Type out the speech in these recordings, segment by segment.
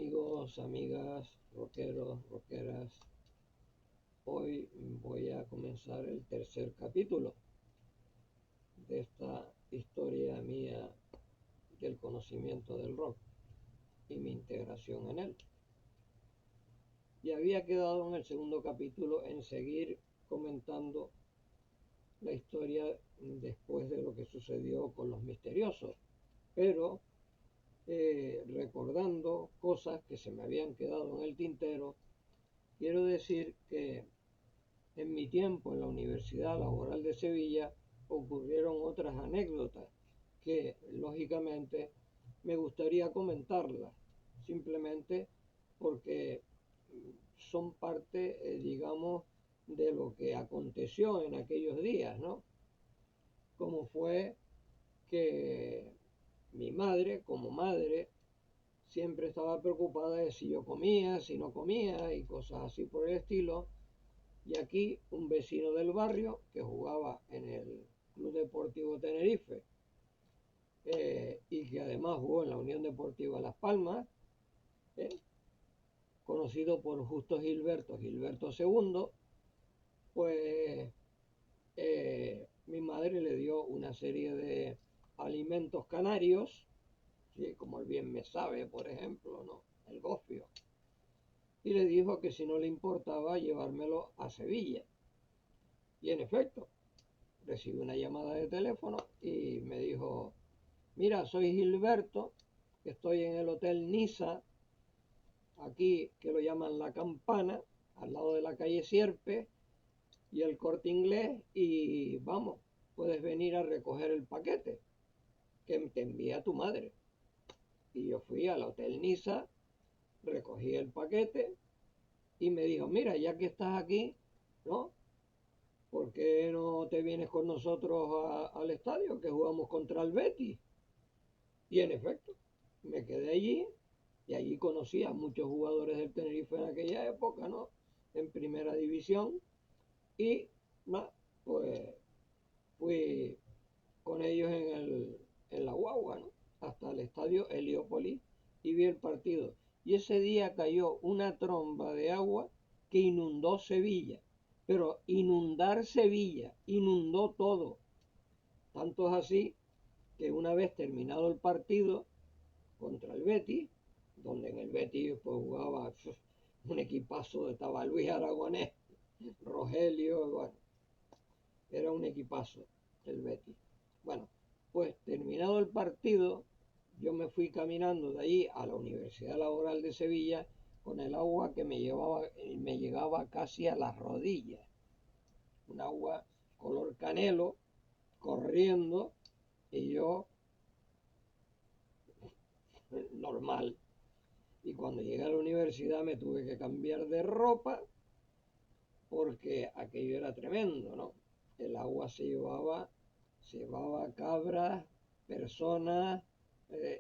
Amigos, amigas, rockeros, rockeras, hoy voy a comenzar el tercer capítulo de esta historia mía del conocimiento del rock y mi integración en él. Y había quedado en el segundo capítulo en seguir comentando la historia después de lo que sucedió con los misteriosos, pero recordando cosas que se me habían quedado en el tintero. Quiero decir que en mi tiempo en la Universidad Laboral de Sevilla ocurrieron otras anécdotas que lógicamente me gustaría comentarlas, simplemente porque son parte, digamos, de lo que aconteció en aquellos días, ¿no? Como fue que mi madre, como madre, siempre estaba preocupada de si yo comía, si no comía y cosas así por el estilo. Y aquí un vecino del barrio que jugaba en el Club Deportivo Tenerife y que además jugó en la Unión Deportiva Las Palmas, eh, conocido por Justo Gilberto, Gilberto II, pues mi madre le dio una serie de alimentos canarios, ¿sí? Como el bien me sabe, por ejemplo, ¿no? El gofio. Y le dijo que si no le importaba llevármelo a Sevilla. Y en efecto, recibí una llamada de teléfono y me dijo, mira, soy Gilberto, estoy en el Hotel Niza, aquí que lo llaman La Campana, al lado de la calle Sierpe y el Corte Inglés, y vamos, puedes venir a recoger el paquete que te envía tu madre. Y yo fui al Hotel Niza, recogí el paquete y me dijo, mira, ya que estás aquí, ¿no? ¿Por qué no te vienes con nosotros al estadio que jugamos contra el Betis? Y en efecto, me quedé allí y allí conocí a muchos jugadores del Tenerife en aquella época, ¿no? En primera división y pues fui con ellos en la guagua, ¿no? Hasta el estadio Heliópolis y vi el partido. Y ese día cayó una tromba de agua que inundó Sevilla. Pero inundar Sevilla, inundó todo. Tanto es así que una vez terminado el partido contra el Betis, donde en el Betis pues, jugaba un equipazo, estaba Luis Aragonés, Rogelio, bueno, era un equipazo el Betis. Bueno, pues terminado el partido, yo me fui caminando de ahí a la Universidad Laboral de Sevilla con el agua que me llegaba casi a las rodillas. Un agua color canelo, corriendo, y yo normal. Y cuando llegué a la universidad me tuve que cambiar de ropa porque aquello era tremendo, ¿no? El agua se llevaba cabras, personas,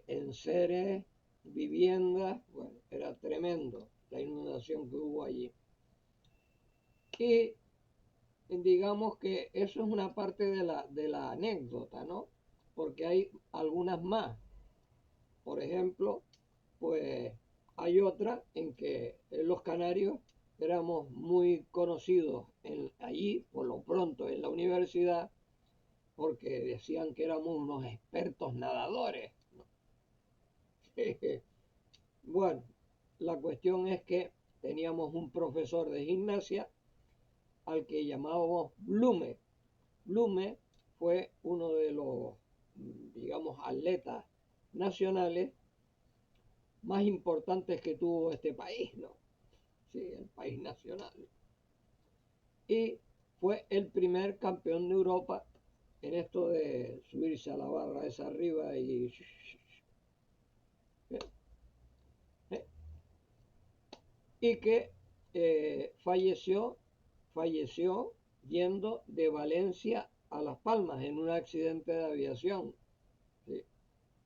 enseres, viviendas, bueno, era tremendo la inundación que hubo allí. Y digamos que eso es una parte de la anécdota, ¿no? Porque hay algunas más. Por ejemplo, pues hay otra en que los canarios éramos muy conocidos allí, por lo pronto en la universidad, porque decían que éramos unos expertos nadadores, ¿no? Bueno, la cuestión es que teníamos un profesor de gimnasia al que llamábamos Blume. Blume fue uno de los, digamos, atletas nacionales más importantes que tuvo este país, ¿no? Sí, el país nacional. Y fue el primer campeón de Europa en esto de subirse a la barra esa arriba y que falleció yendo de Valencia a Las Palmas en un accidente de aviación. ¿Sí?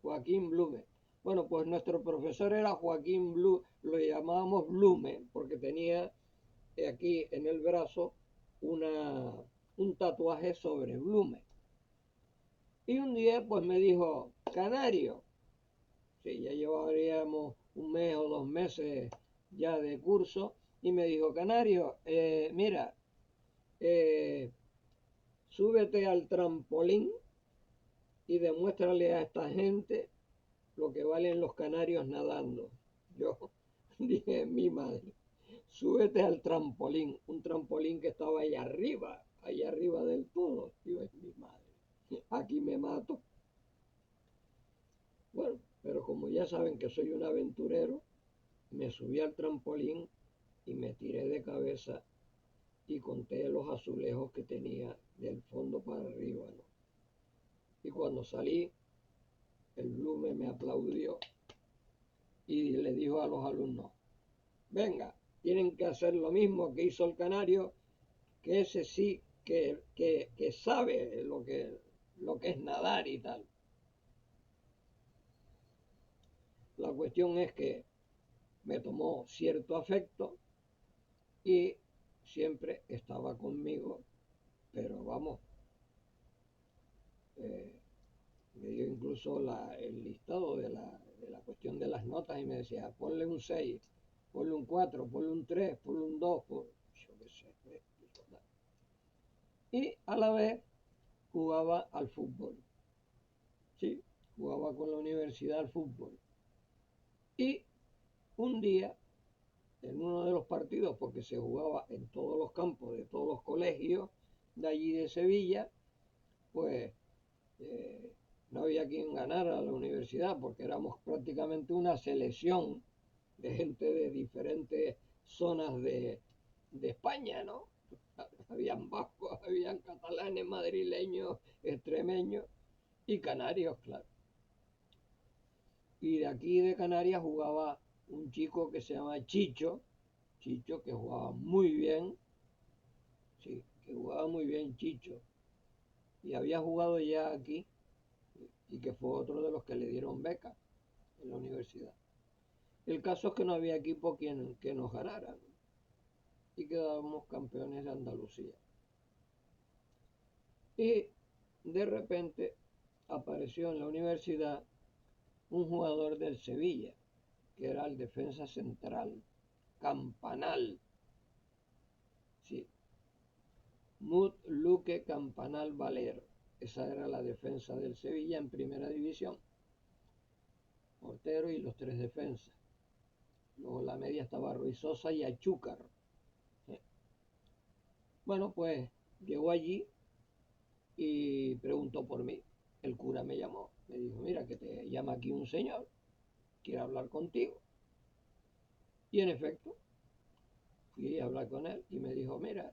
Joaquín Blume. Bueno, pues nuestro profesor era Joaquín Blume, lo llamábamos Blume porque tenía aquí en el brazo un tatuaje sobre Blume. Y un día pues me dijo, Canario, sí, ya llevaríamos un mes o 2 meses ya de curso, y me dijo, Canario, mira, eh, súbete al trampolín y demuéstrale a esta gente lo que valen los canarios nadando. Yo dije, mi madre, súbete al trampolín, un trampolín que estaba allá arriba del todo. Digo, es mi madre, aquí me mato. Bueno, pero como ya saben que soy un aventurero, me subí al trampolín y me tiré de cabeza y conté los azulejos que tenía del fondo para arriba, ¿no? Y cuando salí, el Blume me aplaudió y le dijo a los alumnos, venga, tienen que hacer lo mismo que hizo el canario, que ese sí que sabe lo que es nadar y tal. La cuestión es que me tomó cierto afecto y siempre estaba conmigo, pero vamos, eh, me dio incluso el listado de la cuestión de las notas y me decía, ponle un 6, ponle un 4, ponle un 3, ponle un 2, yo qué sé. Y a la vez jugaba al fútbol, ¿sí? Jugaba con la universidad al fútbol. Y un día, en uno de los partidos, porque se jugaba en todos los campos de todos los colegios de allí de Sevilla, pues no había quien ganara a la universidad porque éramos prácticamente una selección de gente de diferentes zonas de España, ¿no? Habían vascos, habían catalanes, madrileños, extremeños y canarios, claro. Y de aquí de Canarias jugaba un chico que se llama Chicho que jugaba muy bien, sí, que jugaba muy bien Chicho. Y había jugado ya aquí y que fue otro de los que le dieron beca en la universidad. El caso es que no había equipo que nos ganara, ¿no? Y quedábamos campeones de Andalucía. Y de repente apareció en la universidad un jugador del Sevilla, que era el defensa central, Campanal, sí, Mud Luque Campanal Valero. Esa era la defensa del Sevilla en primera división. Portero y los tres defensas. Luego la media estaba Ruiz Sosa y Achúcar. Bueno, pues llegó allí y preguntó por mí. El cura me llamó, me dijo, mira que te llama aquí un señor, quiere hablar contigo. Y en efecto, fui a hablar con él y me dijo, mira,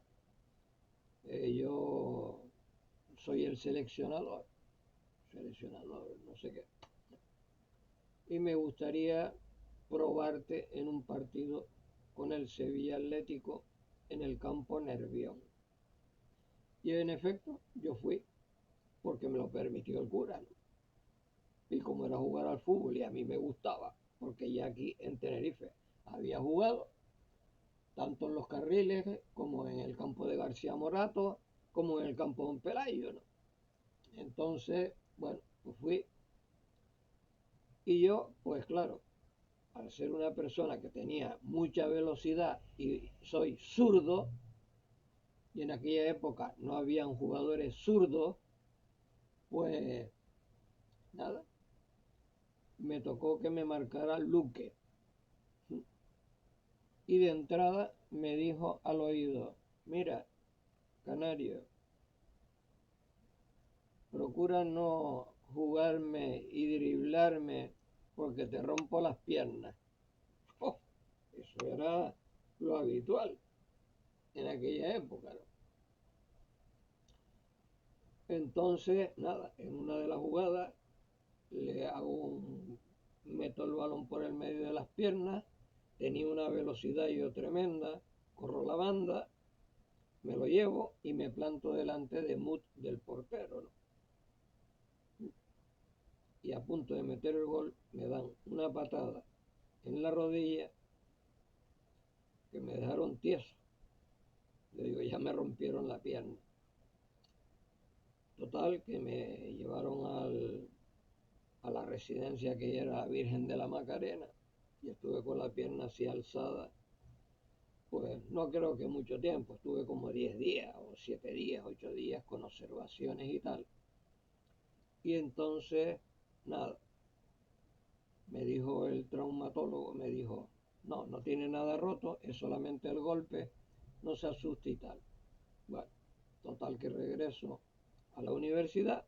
yo soy el seleccionador, no sé qué, y me gustaría probarte en un partido con el Sevilla Atlético en el campo Nervión. Y en efecto, yo fui, porque me lo permitió el cura, ¿no? Y como era jugar al fútbol y a mí me gustaba, porque ya aquí en Tenerife había jugado, tanto en los carriles como en el campo de García Morato, como en el campo de Don Pelayo, ¿no? Entonces, bueno, pues fui. Y yo, pues claro, al ser una persona que tenía mucha velocidad y soy zurdo, y en aquella época no habían jugadores zurdos, pues nada, me tocó que me marcara Luque. Y de entrada me dijo al oído, mira, Canario, procura no jugarme y driblarme porque te rompo las piernas. Oh, eso era lo habitual en aquella época, ¿no? Entonces, nada, en una de las jugadas meto el balón por el medio de las piernas, tenía una velocidad yo tremenda, corro la banda, me lo llevo y me planto delante de Mut del portero, ¿no? Y a punto de meter el gol me dan una patada en la rodilla que me dejaron tieso. Le digo, ya me rompieron la pierna. Total, que me llevaron a la residencia que era la Virgen de la Macarena y estuve con la pierna así alzada, pues no creo que mucho tiempo, estuve como 10 días o 7 días, 8 días con observaciones y tal. Y entonces, nada, me dijo el traumatólogo, me dijo, no, no tiene nada roto, es solamente el golpe, no se asuste y tal. Bueno, total que regreso a la universidad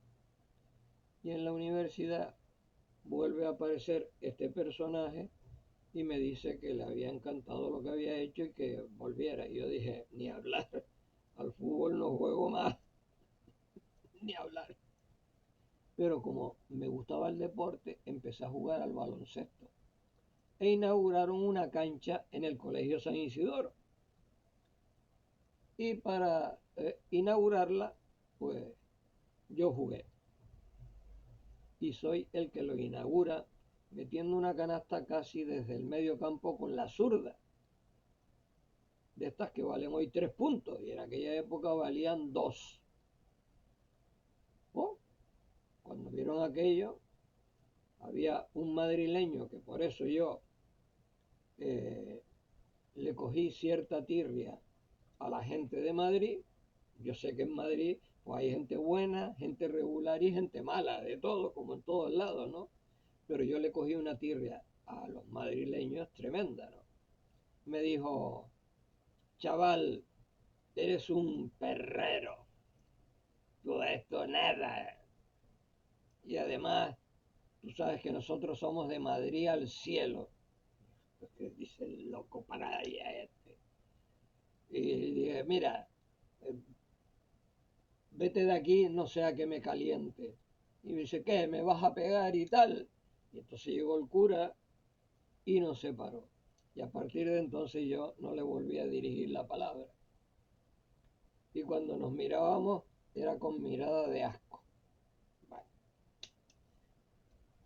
y en la universidad vuelve a aparecer este personaje y me dice que le había encantado lo que había hecho y que volviera. Y yo dije, ni hablar, al fútbol no juego más, ni hablar. Pero como me gustaba el deporte, empecé a jugar al baloncesto. E inauguraron una cancha en el Colegio San Isidoro. Y para inaugurarla, pues yo jugué. Y soy el que lo inaugura metiendo una canasta casi desde el medio campo con la zurda. De estas que valen hoy 3 puntos y en aquella época valían 2. Oh, cuando vieron aquello, había un madrileño que por eso yo eh, le cogí cierta tirria a la gente de Madrid. Yo sé que en Madrid pues hay gente buena, gente regular y gente mala, de todo, como en todos lados, ¿no? Pero yo le cogí una tirria a los madrileños tremenda, ¿no? Me dijo, chaval, eres un perrero, tú esto nada. Y además, tú sabes que nosotros somos de Madrid al cielo. Que dice el loco para allá este. Y dije, mira, eh, vete de aquí, no sea que me caliente. Y me dice, ¿qué? ¿Me vas a pegar y tal? Y entonces llegó el cura y nos separó. Y a partir de entonces yo no le volví a dirigir la palabra. Y cuando nos mirábamos era con mirada de asco. Bueno.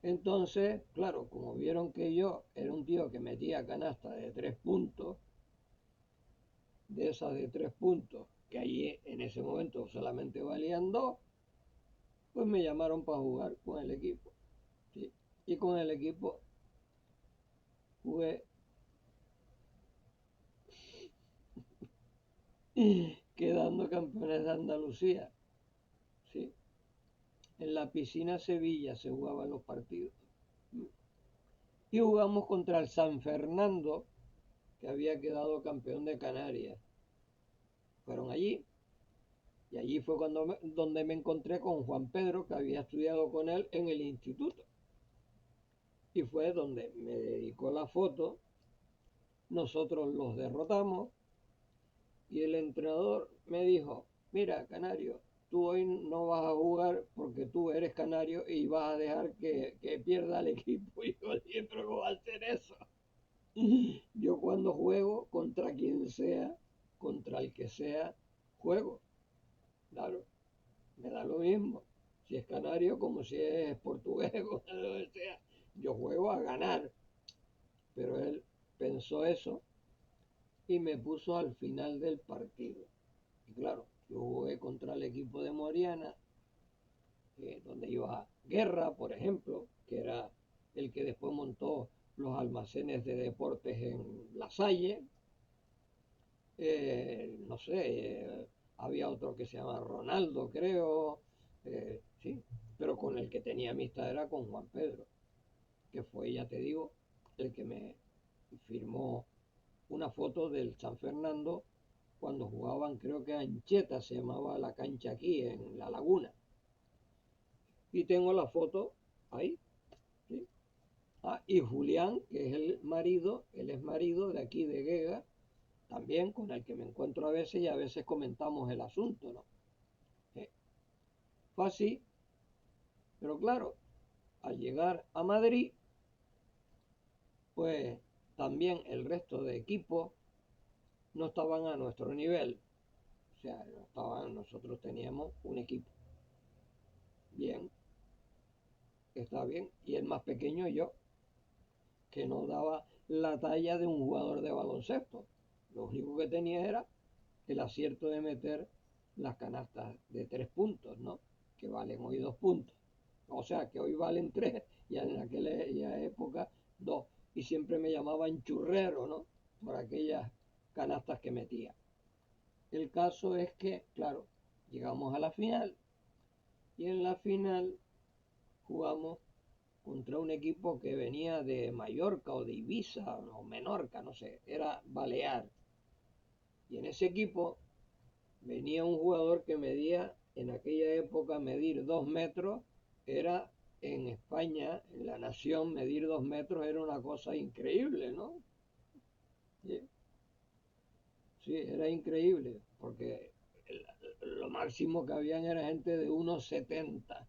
Entonces, claro, como vieron que yo era un tío que metía canasta de 3 puntos, de esas de 3 puntos, que allí en ese momento solamente valían 2, pues me llamaron para jugar con el equipo. ¿Sí? Y con el equipo jugué quedando campeones de Andalucía. ¿Sí? En la piscina Sevilla se jugaban los partidos. Y jugamos contra el San Fernando, que había quedado campeón de Canarias. Fueron allí. Y allí fue donde me encontré con Juan Pedro, que había estudiado con él en el instituto. Y fue donde me dedicó la foto. Nosotros los derrotamos y el entrenador me dijo, mira, Canario, tú hoy no vas a jugar porque tú eres canario y vas a dejar que pierda el equipo. Y yo dije, pero ¿cómo va a hacer eso? Yo cuando juego contra quien sea, contra el que sea, juego. Claro, me da lo mismo. Si es canario como si es portugués, como lo que sea. Yo juego a ganar. Pero él pensó eso y me puso al final del partido. Y claro, yo jugué contra el equipo de Moriana, donde iba Guerra, por ejemplo, que era el que después montó los almacenes de deportes en La Salle. No sé, había otro que se llama Ronaldo, creo, sí, pero con el que tenía amistad era con Juan Pedro, que fue, ya te digo, el que me firmó una foto del San Fernando cuando jugaban, creo que Ancheta se llamaba la cancha aquí, en La Laguna. Y tengo la foto ahí, ¿sí? Ah, y Julián, que es el marido, él es marido de aquí de Guega, también con el que me encuentro a veces y a veces comentamos el asunto, ¿no? Fue así, pero claro, al llegar a Madrid, pues también el resto de equipos no estaban a nuestro nivel. O sea, no estaban, nosotros teníamos un equipo. Bien, está bien. Y el más pequeño yo, que no daba la talla de un jugador de baloncesto. Lo único que tenía era el acierto de meter las canastas de 3 puntos, ¿no? Que valen hoy 2 puntos. O sea, que hoy valen 3 y en aquella época 2. y siempre me llamaban churrero, ¿no? Por aquellas canastas que metía. El caso es que, claro, llegamos a la final y en la final jugamos contra un equipo que venía de Mallorca o de Ibiza o Menorca, no sé, era Balear. Y en ese equipo venía un jugador que medía, en aquella época medir 2 metros, era en España, en la nación, medir 2 metros era una cosa increíble, ¿no? Sí, sí, era increíble, porque lo máximo que habían era gente de 1,70.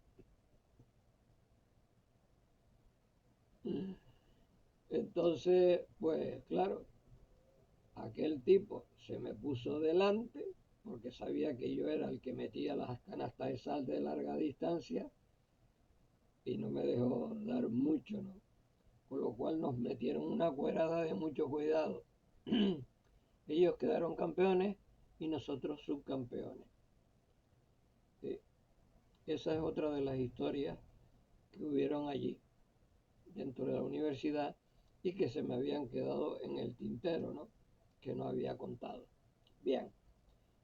Entonces, pues claro, aquel tipo se me puso delante porque sabía que yo era el que metía las canastas de sal de larga distancia y no me dejó dar mucho, ¿no? Con lo cual nos metieron una cuerada de mucho cuidado. Ellos quedaron campeones y nosotros subcampeones. Sí, esa es otra de las historias que hubieron allí, dentro de la universidad, y que se me habían quedado en el tintero, ¿no? Que no había contado. Bien,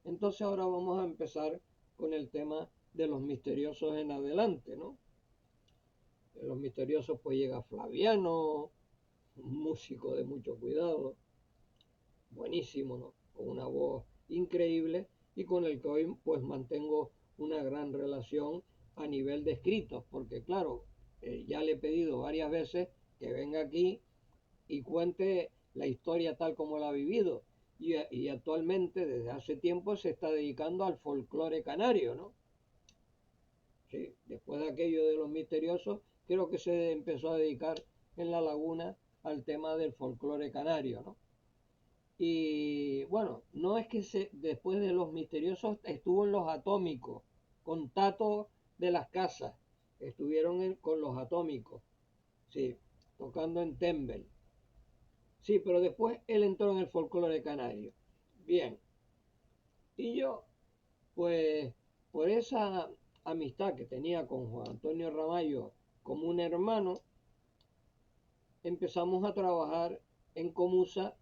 entonces ahora vamos a empezar con el tema de los misteriosos en adelante, ¿no? De los misteriosos pues llega Flaviano, un músico de mucho cuidado, buenísimo, ¿no? Con una voz increíble y con el que hoy pues mantengo una gran relación a nivel de escritos, porque claro, ya le he pedido varias veces que venga aquí y cuente la historia tal como la ha vivido. Y actualmente, desde hace tiempo, se está dedicando al folclore canario, ¿no? Sí, después de aquello de los misteriosos, creo que se empezó a dedicar en La Laguna al tema del folclore canario, ¿no? Y bueno, no es que después de los misteriosos estuvo en los atómicos, con Tato de las Casas, estuvieron con los atómicos, sí, tocando en Tembel. Sí, pero después él entró en el folclore canario. Bien, y yo, pues, por esa amistad que tenía con Juan Antonio Ramallo como un hermano, empezamos a trabajar en Comusa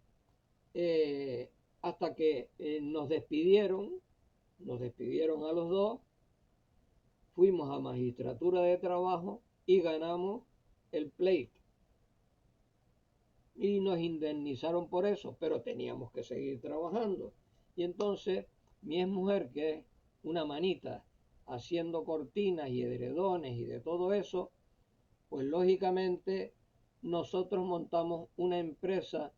eh, hasta que nos despidieron a los dos, fuimos a magistratura de trabajo y ganamos el pleito. Y nos indemnizaron por eso, pero teníamos que seguir trabajando. Y entonces mi exmujer, que es una manita haciendo cortinas y edredones y de todo eso, pues lógicamente nosotros montamos una empresa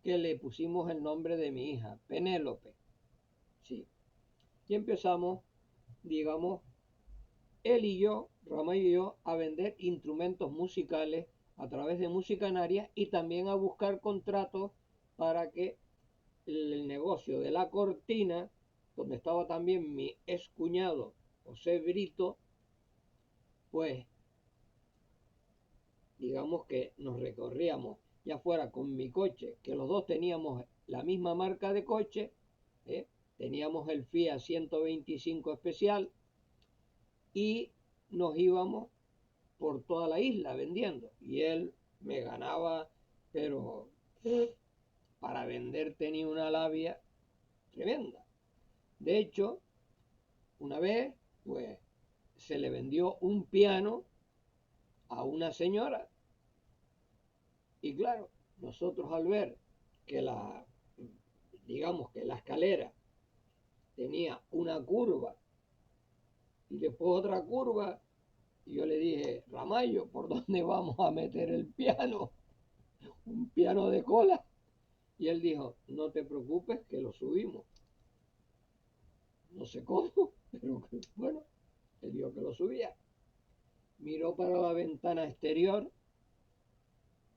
que le pusimos el nombre de mi hija, Penélope. Sí. Y empezamos, digamos, él y yo, Ramay y yo, a vender instrumentos musicales a través de Música Canaria y también a buscar contratos para que el negocio de la cortina, donde estaba también mi excuñado José Brito, pues digamos que nos recorríamos ya fuera con mi coche, que los dos teníamos la misma marca de coche, ¿eh? Teníamos el Fiat 125 especial y nos íbamos por toda la isla vendiendo. Y él me ganaba, pero para vender tenía una labia tremenda. De hecho, una vez, pues, se le vendió un piano a una señora. Y claro, nosotros al ver que digamos que la escalera tenía una curva y después otra curva, y yo le dije, Ramallo, ¿por dónde vamos a meter el piano? Un piano de cola. Y él dijo, no te preocupes que lo subimos. No sé cómo, pero bueno, él dijo que lo subía. Miró para la ventana exterior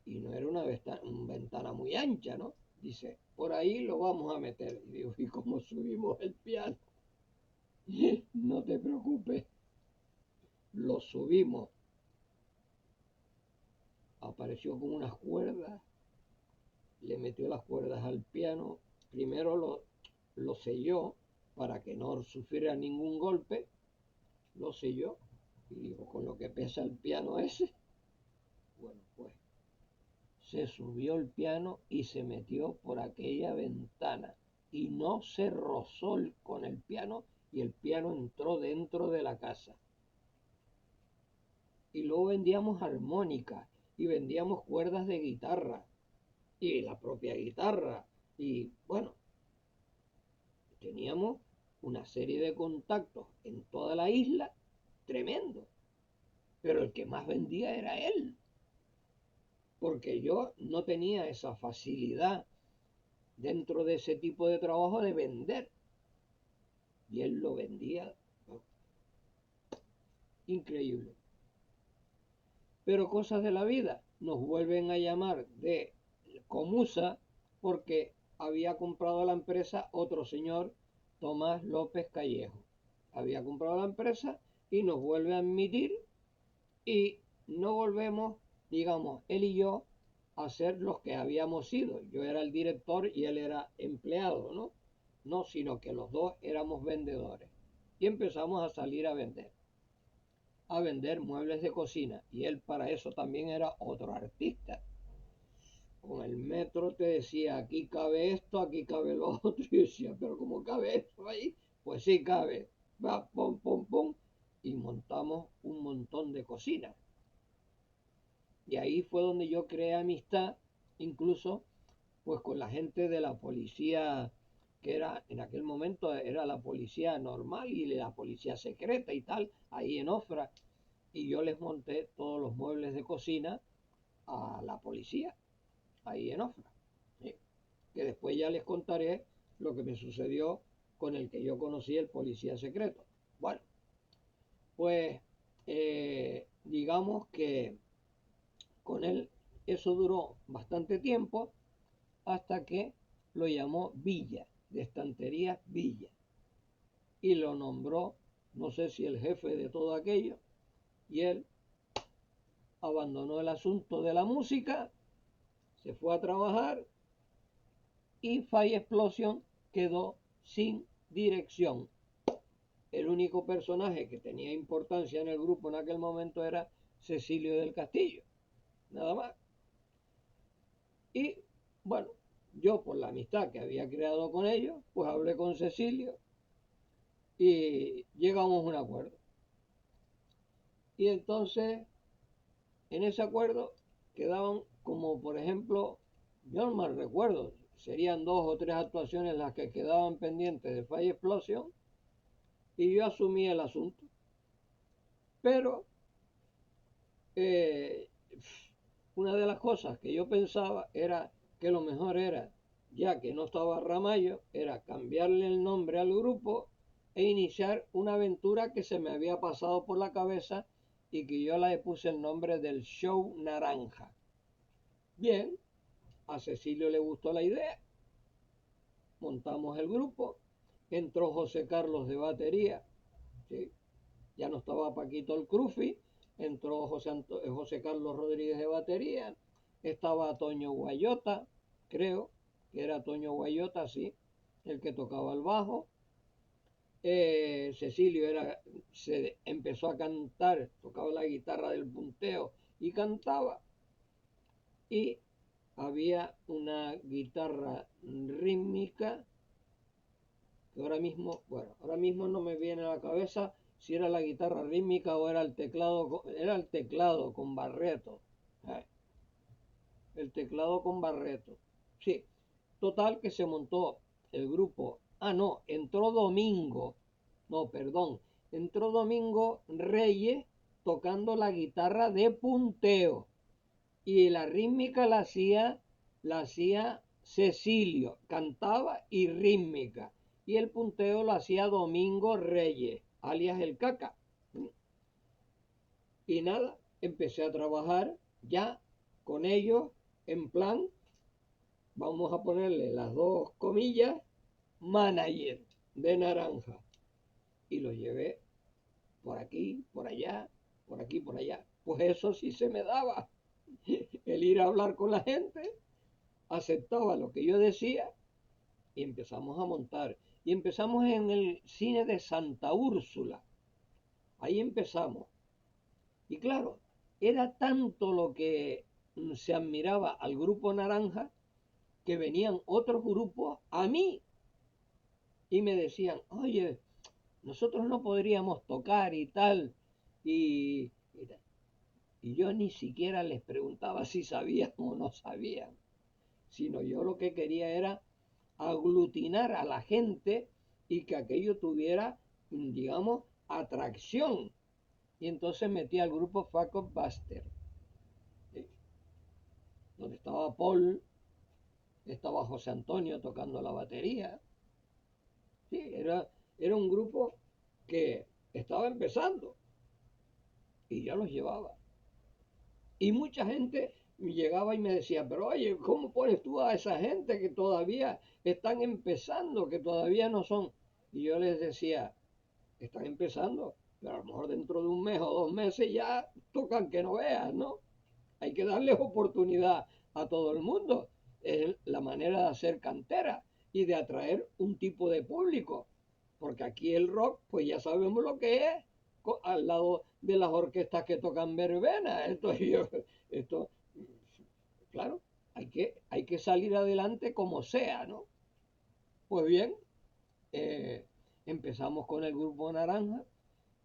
y no era una ventana muy ancha, ¿no? Dice, por ahí lo vamos a meter. Y digo, ¿y cómo subimos el piano? No te preocupes, lo subimos. Apareció con unas cuerdas, le metió las cuerdas al piano, primero lo selló para que no sufriera ningún golpe, lo selló y dijo, con lo que pesa el piano ese, bueno, pues se subió el piano y se metió por aquella ventana y no se rozó con el piano y el piano entró dentro de la casa. Y luego vendíamos armónica y vendíamos cuerdas de guitarra y la propia guitarra y bueno, teníamos una serie de contactos en toda la isla tremendo, pero el que más vendía era él, porque yo no tenía esa facilidad dentro de ese tipo de trabajo de vender y él lo vendía, ¿no? Increíble. Pero cosas de la vida, nos vuelven a llamar de Comusa porque había comprado la empresa otro señor, Tomás López Callejo. Había comprado la empresa y nos vuelve a admitir y no volvemos, digamos, él y yo, a ser los que habíamos sido. Yo era el director y él era empleado, ¿no? No, sino que los dos éramos vendedores. Y empezamos a salir a vender muebles de cocina. Y él para eso también era otro artista. Con el metro te decía, aquí cabe esto, aquí cabe lo otro. Y yo decía, pero ¿cómo cabe esto ahí? Pues sí cabe. Va, pum, pum, pum. Y montamos un montón de cocinas. Y ahí fue donde yo creé amistad, incluso pues con la gente de la policía, que era en aquel momento era la policía normal y la policía secreta y tal, ahí en Ofra. Y yo les monté todos los muebles de cocina a la policía, ahí en Ofra. ¿Sí? Que después ya les contaré lo que me sucedió con el que yo conocí, el policía secreto. Bueno, pues digamos que con él eso duró bastante tiempo hasta que lo llamó Villa, de Estanterías Villa, y lo nombró, no sé si el jefe de todo aquello, y él abandonó el asunto de la música, se fue a trabajar y Fire Explosion quedó sin dirección. El único personaje que tenía importancia en el grupo en aquel momento era Cecilio del Castillo, nada más. Y bueno, yo por la amistad que había creado con ellos, pues hablé con Cecilio y llegamos a un acuerdo. Y entonces, en ese acuerdo quedaban como, por ejemplo, yo no me recuerdo, serían 2 o 3 actuaciones las que quedaban pendientes de Fire Explosion y yo asumí el asunto. Pero eh, una de las cosas que yo pensaba era que lo mejor era, ya que no estaba Ramallo, era cambiarle el nombre al grupo e iniciar una aventura que se me había pasado por la cabeza y que yo le puse el nombre del Show Naranja. Bien, a Cecilio le gustó la idea, montamos el grupo, entró José Carlos de batería, ¿sí? Ya no estaba Paquito el Crufi, entró José Carlos Rodríguez de batería, estaba Toño Guayota, creo que era Toño Guayota, sí, el que tocaba el bajo. Cecilio se empezó a cantar, tocaba la guitarra del punteo y cantaba. Y había una guitarra rítmica que ahora mismo no me viene a la cabeza si era la guitarra rítmica o era el teclado con Barreto. ¿Eh? El teclado con Barreto. Sí, total que se montó el grupo. Ah, no, entró Domingo. No, perdón. Entró Domingo Reyes tocando la guitarra de punteo. Y la rítmica la hacía Cecilio, cantaba y rítmica. Y el punteo lo hacía Domingo Reyes, alias el Caca. Y nada, empecé a trabajar ya con ellos en plan, vamos a ponerle las 2 comillas, manager de Naranja. Y lo llevé por aquí, por allá, por aquí, por allá. Pues eso sí se me daba. El ir a hablar con la gente, aceptaba lo que yo decía y empezamos a montar. Y empezamos en el cine de Santa Úrsula. Ahí empezamos. Y claro, era tanto lo que se admiraba al grupo Naranja, que venían otros grupos a mí y me decían, oye, nosotros no podríamos tocar y tal. Y, y yo ni siquiera les preguntaba si sabían o no sabían, sino yo lo que quería era aglutinar a la gente y que aquello tuviera, digamos, atracción. Y entonces metí al grupo Facot Buster, ¿sí? Donde estaba Paul, estaba José Antonio tocando la batería. Sí, era un grupo que estaba empezando y yo los llevaba. Y mucha gente llegaba y me decía, pero oye, ¿cómo pones tú a esa gente que todavía están empezando, que todavía no son? Y yo les decía, están empezando, pero a lo mejor dentro de un mes o 2 meses ya tocan que no veas, ¿no? Hay que darles oportunidad a todo el mundo. Es la manera de hacer cantera y de atraer un tipo de público. Porque aquí el rock, pues ya sabemos lo que es, al lado de las orquestas que tocan verbena. Esto, claro, hay que salir adelante como sea, ¿no? Pues bien, eh, empezamos con el grupo Naranja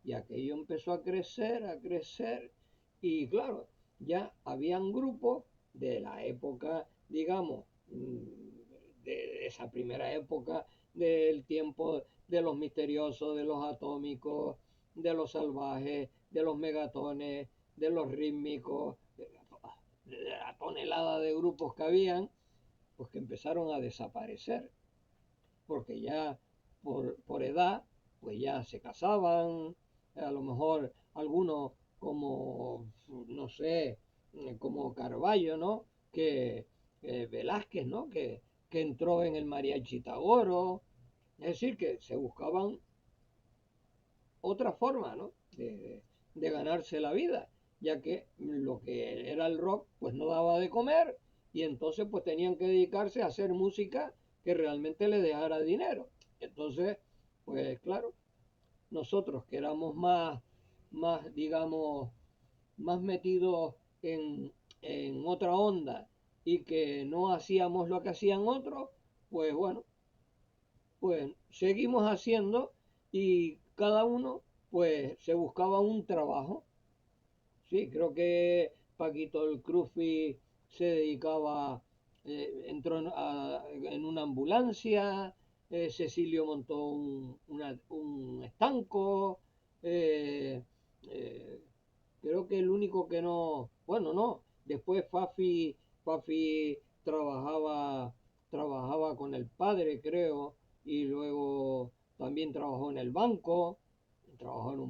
y aquello empezó a crecer y claro, ya habían grupos de la época, digamos, de esa primera época del tiempo de los misteriosos, de los atómicos, de los salvajes, de los megatones, de los rítmicos, de la tonelada de grupos que habían, pues que empezaron a desaparecer, porque ya por edad, pues ya se casaban, a lo mejor algunos como, no sé, como Carballo, ¿no? Que Velázquez, ¿no? Que entró en el mariachi Tagoro, es decir, que se buscaban otra forma, ¿no? De ganarse la vida, ya que lo que era el rock, pues no daba de comer y entonces pues tenían que dedicarse a hacer música que realmente les dejara dinero. Entonces, pues claro, nosotros que éramos más digamos, más metidos en otra onda y que no hacíamos lo que hacían otros, pues bueno, pues seguimos haciendo y cada uno pues se buscaba un trabajo. Sí, creo que Paquito el Crufi se dedicaba, entró en una ambulancia, Cecilio montó un estanco, eh, eh, creo que el único que no, bueno, no, después Fafi trabajaba con el padre, creo, y luego también trabajó en un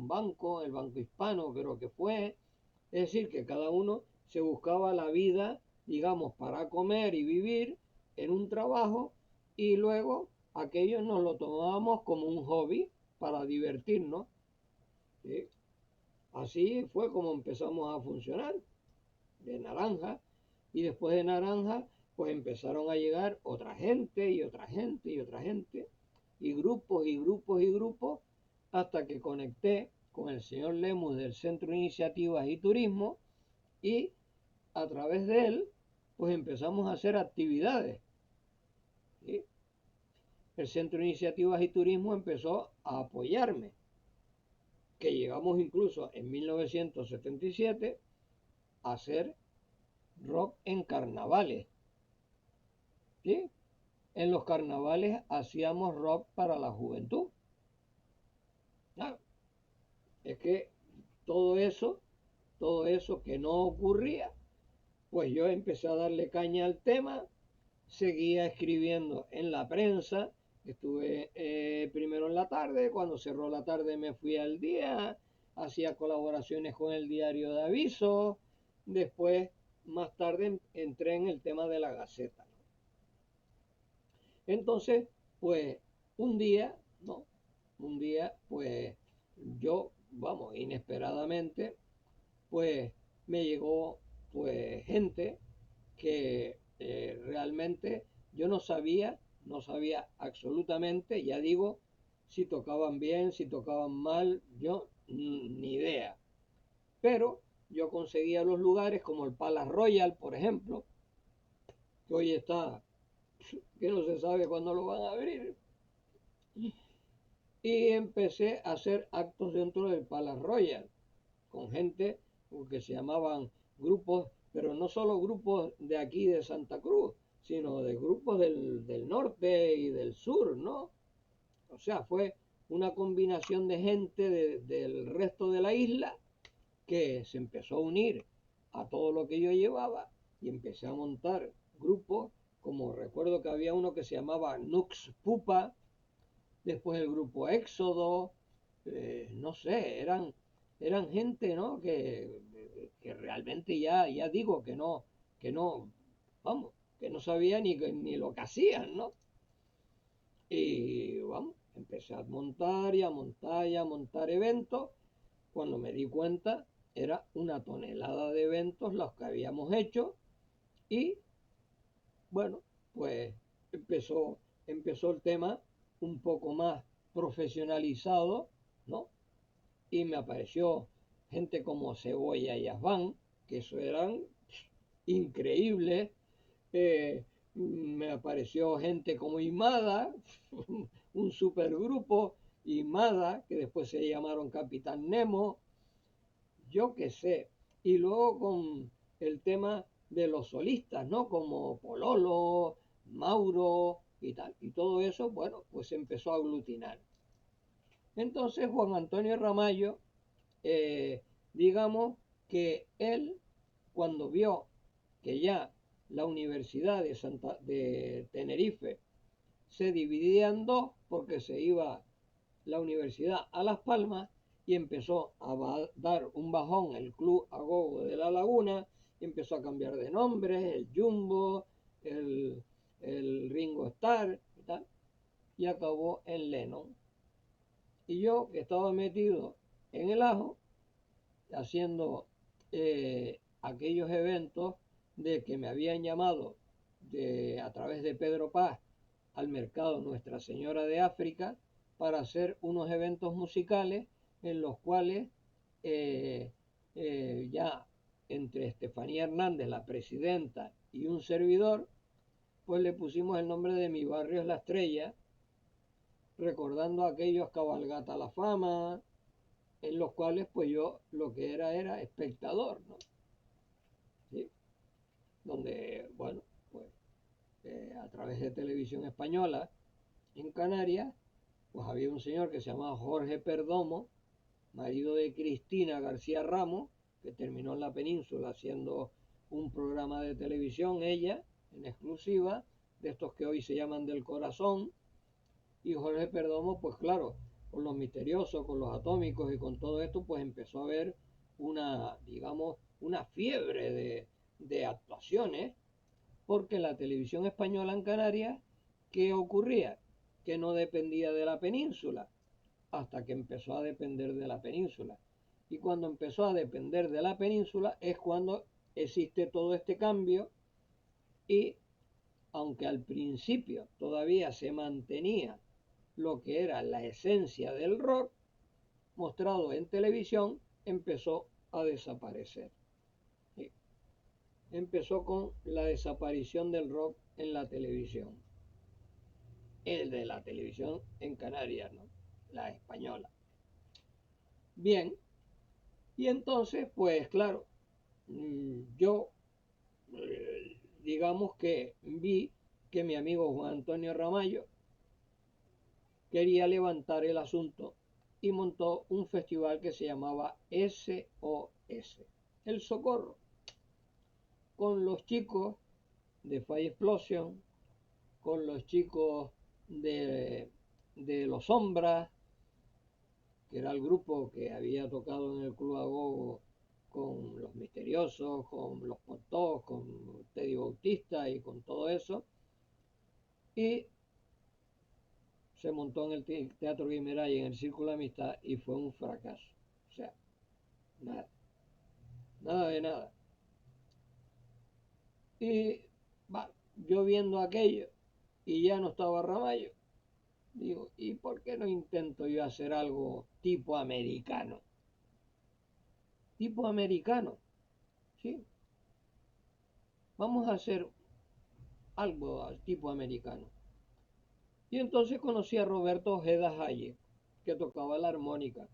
banco, el Banco Hispano creo que fue, es decir, que cada uno se buscaba la vida, digamos, para comer y vivir en un trabajo y luego aquello nos lo tomábamos como un hobby para divertirnos, ¿sí? Así fue como empezamos a funcionar, de Naranja, y después de Naranja, pues empezaron a llegar otra gente y otra gente y otra gente, y grupos y grupos y grupos, hasta que conecté con el señor Lemus del Centro de Iniciativas y Turismo, y a través de él, pues empezamos a hacer actividades, ¿sí? El Centro de Iniciativas y Turismo empezó a apoyarme, que llegamos incluso en 1977 a hacer rock en carnavales, ¿sí? En los carnavales hacíamos rock para la juventud. Claro, es que todo eso, todo eso que no ocurría, pues yo empecé a darle caña al tema, seguía escribiendo en la prensa, estuve primero en la tarde, cuando cerró la tarde me fui al día, hacía colaboraciones con el diario de aviso, después más tarde entré en el tema de la Gaceta. Entonces, pues un día, ¿no? Un día, pues yo, vamos, inesperadamente, pues me llegó pues gente que realmente yo no sabía absolutamente, ya digo, si tocaban bien, si tocaban mal, yo ni idea. Pero yo conseguía los lugares como el Palace Royal, por ejemplo, que hoy está, que no se sabe cuándo lo van a abrir. Y empecé a hacer actos dentro del Palace Royal, con gente que se llamaban grupos, pero no solo grupos de aquí de Santa Cruz, sino de grupos del norte y del sur, ¿no? O sea, fue una combinación de gente del resto de la isla que se empezó a unir a todo lo que yo llevaba y empecé a montar grupos, como recuerdo que había uno que se llamaba Nux Pupa, después el grupo Éxodo, no sé, eran gente, ¿no? Que realmente ya digo que no, vamos, que no sabía ni lo que hacían, ¿no? Y vamos, empecé a montar y a montar y a montar eventos. Cuando me di cuenta, era una tonelada de eventos los que habíamos hecho y bueno, pues empezó el tema un poco más profesionalizado, ¿no? Y me apareció gente como Cebolla y Asbán, que eso eran increíbles. Me apareció gente como Imada, un supergrupo, Imada, que después se llamaron Capitán Nemo, yo qué sé. Y luego con el tema de los solistas, ¿no? Como Pololo, Mauro y tal. Y todo eso, bueno, pues se empezó a aglutinar. Entonces Juan Antonio Ramallo, eh, digamos que él, cuando vio que ya la Universidad de Tenerife se dividía en dos, porque se iba la universidad a Las Palmas y empezó a dar un bajón el Club Agogo de La Laguna, y empezó a cambiar de nombre, el Jumbo, el, el Ringo Starr y tal, y acabó en Lennon. Y yo, que estaba metido en el ajo, haciendo aquellos eventos de que me habían llamado a través de Pedro Paz al mercado Nuestra Señora de África para hacer unos eventos musicales en los cuales eh, ya entre Estefanía Hernández, la presidenta, y un servidor, pues le pusimos el nombre de Mi Barrio es la Estrella, recordando a aquellos cabalgata a la fama, en los cuales pues yo lo que era espectador, ¿no? ¿Sí? Donde, bueno, pues a través de televisión española en Canarias, pues había un señor que se llamaba Jorge Perdomo, marido de Cristina García Ramos, que terminó en la península haciendo un programa de televisión, ella, en exclusiva, de estos que hoy se llaman Del Corazón, y Jorge Perdomo, pues claro, con los misteriosos, con los atómicos y con todo esto, pues empezó a haber una, digamos, una fiebre de actuaciones, porque la televisión española en Canarias, ¿qué ocurría? Que no dependía de la península, hasta que empezó a depender de la península. Y cuando empezó a depender de la península es cuando existe todo este cambio y aunque al principio todavía se mantenía lo que era la esencia del rock mostrado en televisión, empezó a desaparecer. ¿Sí? Empezó con la desaparición del rock en la televisión. El de la televisión en Canarias, ¿no? La española. Bien, y entonces, pues claro, yo digamos que vi que mi amigo Juan Antonio Ramallo quería levantar el asunto y montó un festival que se llamaba SOS, El Socorro, con los chicos de Fire Explosion, con los chicos de Los Sombras, que era el grupo que había tocado en el Club Agogo con Los Misteriosos, con Los Pontós, con Teddy Bautista y con todo eso. Y se montó en el Teatro Guimeray en el Círculo de Amistad y fue un fracaso. O sea, nada, nada de nada. Y va, yo viendo aquello y ya no estaba Ramallo, digo, ¿y por qué no intento yo hacer algo tipo americano? tipo americano, ¿sí? Vamos a hacer algo al tipo americano. Y entonces conocí a Roberto Ojeda Haye, que tocaba la armónica.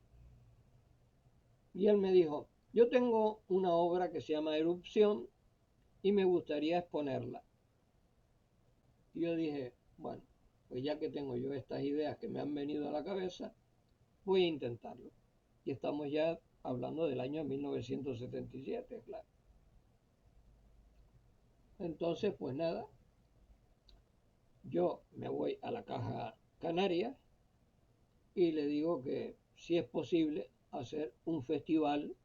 Y él me dijo, yo tengo una obra que se llama Erupción y me gustaría exponerla. Y yo dije, bueno, pues ya que tengo yo estas ideas que me han venido a la cabeza, voy a intentarlo. Y estamos ya hablando del año 1977, claro. Entonces, pues nada, yo me voy a la Caja Canaria y le digo que si es posible hacer un festival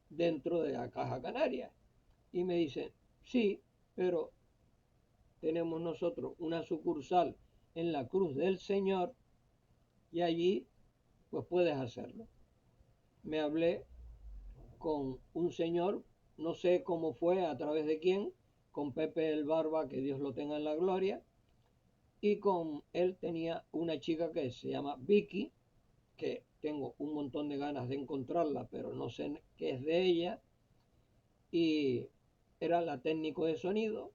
dentro de la Caja Canaria. Y me dicen, sí, pero tenemos nosotros una sucursal en la Cruz del Señor y allí pues puedes hacerlo. Me hablé con un señor, no sé cómo fue, a través de quién, con Pepe el Barba, que Dios lo tenga en la gloria, y con él tenía una chica que se llama Vicky, que tengo un montón de ganas de encontrarla, pero no sé qué es de ella, y era la técnico de sonido,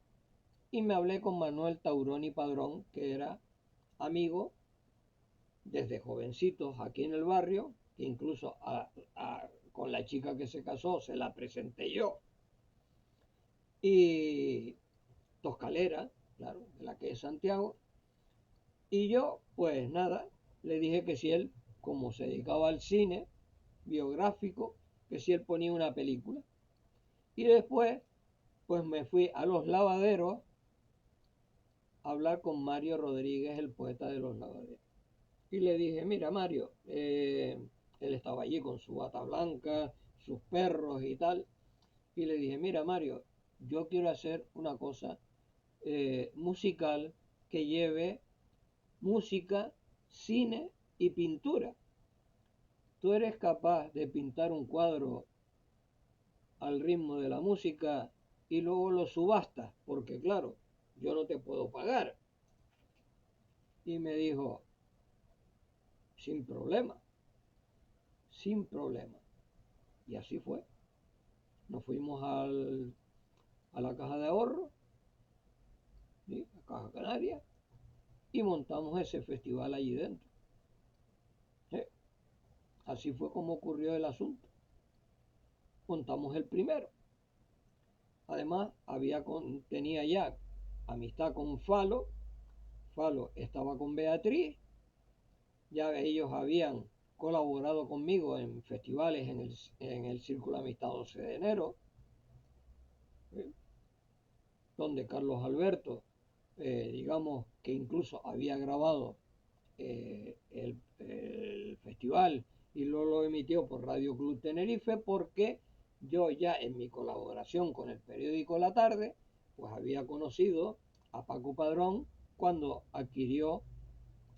y me hablé con Manuel Tauroni Padrón, que era amigo desde jovencitos aquí en el barrio, que incluso con la chica que se casó se la presenté yo, y Toscalera, claro, de la que es Santiago, y yo, pues nada, le dije que si él, como se dedicaba al cine biográfico, que si él ponía una película. Y después, pues me fui a Los Lavaderos a hablar con Mario Rodríguez, el poeta de Los Lavaderos. Y le dije, mira Mario, él estaba allí con su bata blanca, sus perros y tal. Y le dije, mira Mario, yo quiero hacer una cosa musical que lleve música, cine y pintura. ¿Tú eres capaz de pintar un cuadro al ritmo de la música y luego lo subastas? Porque claro, yo no te puedo pagar. Y me dijo, sin problema, sin problema. Y así fue. Nos fuimos a la caja de ahorro, ¿sí? La caja canaria, y montamos ese festival allí dentro. ¿Sí? Así fue como ocurrió el asunto. Montamos el primero. Además, tenía ya amistad con Falo. Falo estaba con Beatriz. Ya ellos habían colaborado conmigo en festivales en el Círculo Amistad 12 de enero, ¿sí? Donde Carlos Alberto, digamos que incluso había grabado el festival y luego lo emitió por Radio Club Tenerife, porque yo ya en mi colaboración con el periódico La Tarde, pues había conocido a Paco Padrón cuando adquirió,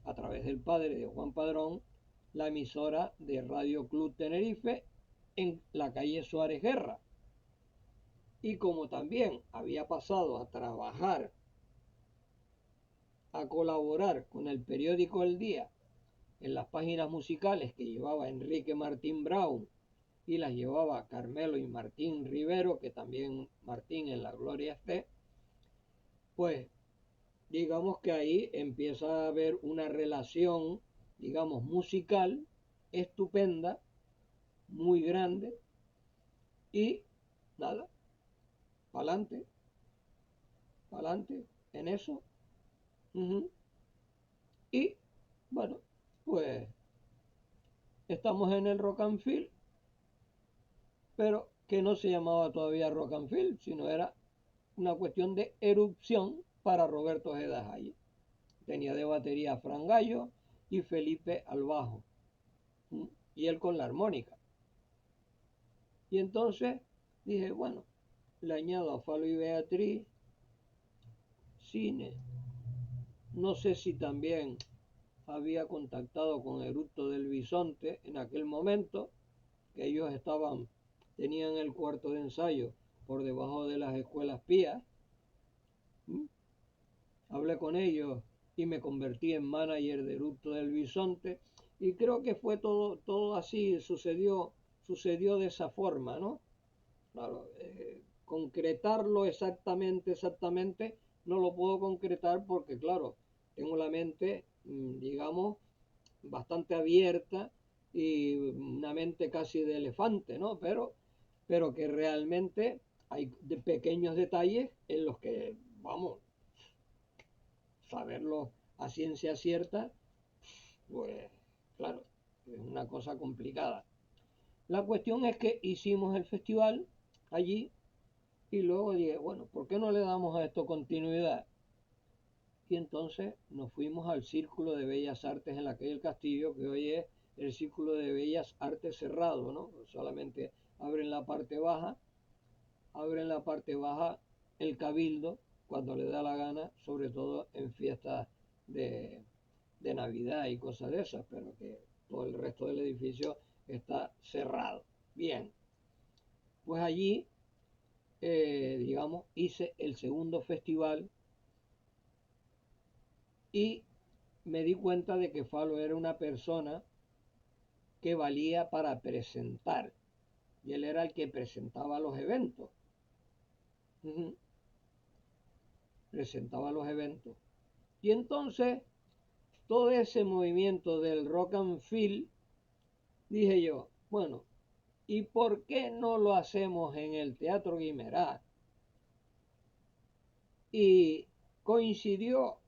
a través del padre de Juan Padrón, la emisora de Radio Club Tenerife en la calle Suárez Guerra. Y como también había pasado a trabajar, a colaborar con el periódico El Día en las páginas musicales que llevaba Enrique Martín Brown y las llevaba Carmelo y Martín Rivero, que también Martín en la gloria esté, pues digamos que ahí empieza a haber una relación, digamos, musical estupenda, muy grande, y nada, pa'lante, pa'lante en eso. Uh-huh. Y bueno, pues estamos en el Rock and Field, pero que no se llamaba todavía Rock and Field, sino era una cuestión de erupción para Roberto Ojeda Haye. Tenía de batería a Fran Gallo y Felipe al bajo, y él con la armónica. Y entonces dije, bueno, le añado a Falo y Beatriz, cine. No sé si también había contactado con Eructo del Bisonte en aquel momento, que ellos tenían el cuarto de ensayo por debajo de las escuelas pías. Hablé con ellos y me convertí en manager de Eructo del Bisonte, y creo que fue todo así, sucedió de esa forma, ¿no? Claro, concretarlo exactamente, no lo puedo concretar porque, claro, tengo la mente, digamos, bastante abierta y una mente casi de elefante, ¿no? Pero que realmente hay pequeños detalles en los que, vamos, saberlo a ciencia cierta, pues, claro, es una cosa complicada. La cuestión es que hicimos el festival allí y luego dije, bueno, ¿por qué no le damos a esto continuidad? Y entonces nos fuimos al Círculo de Bellas Artes en la calle del Castillo, que hoy es el Círculo de Bellas Artes cerrado, ¿no? Solamente abren la parte baja el Cabildo cuando le da la gana, sobre todo en fiestas de, de Navidad y cosas de esas, pero que todo el resto del edificio está cerrado. Bien, pues allí, digamos, hice el segundo festival y me di cuenta de que Falo era una persona que valía para presentar. Y él era el que presentaba los eventos. Ujú. Presentaba los eventos. Y entonces, todo ese movimiento del rock and feel, dije yo, bueno, ¿y por qué no lo hacemos en el Teatro Guimerá? Y coincidió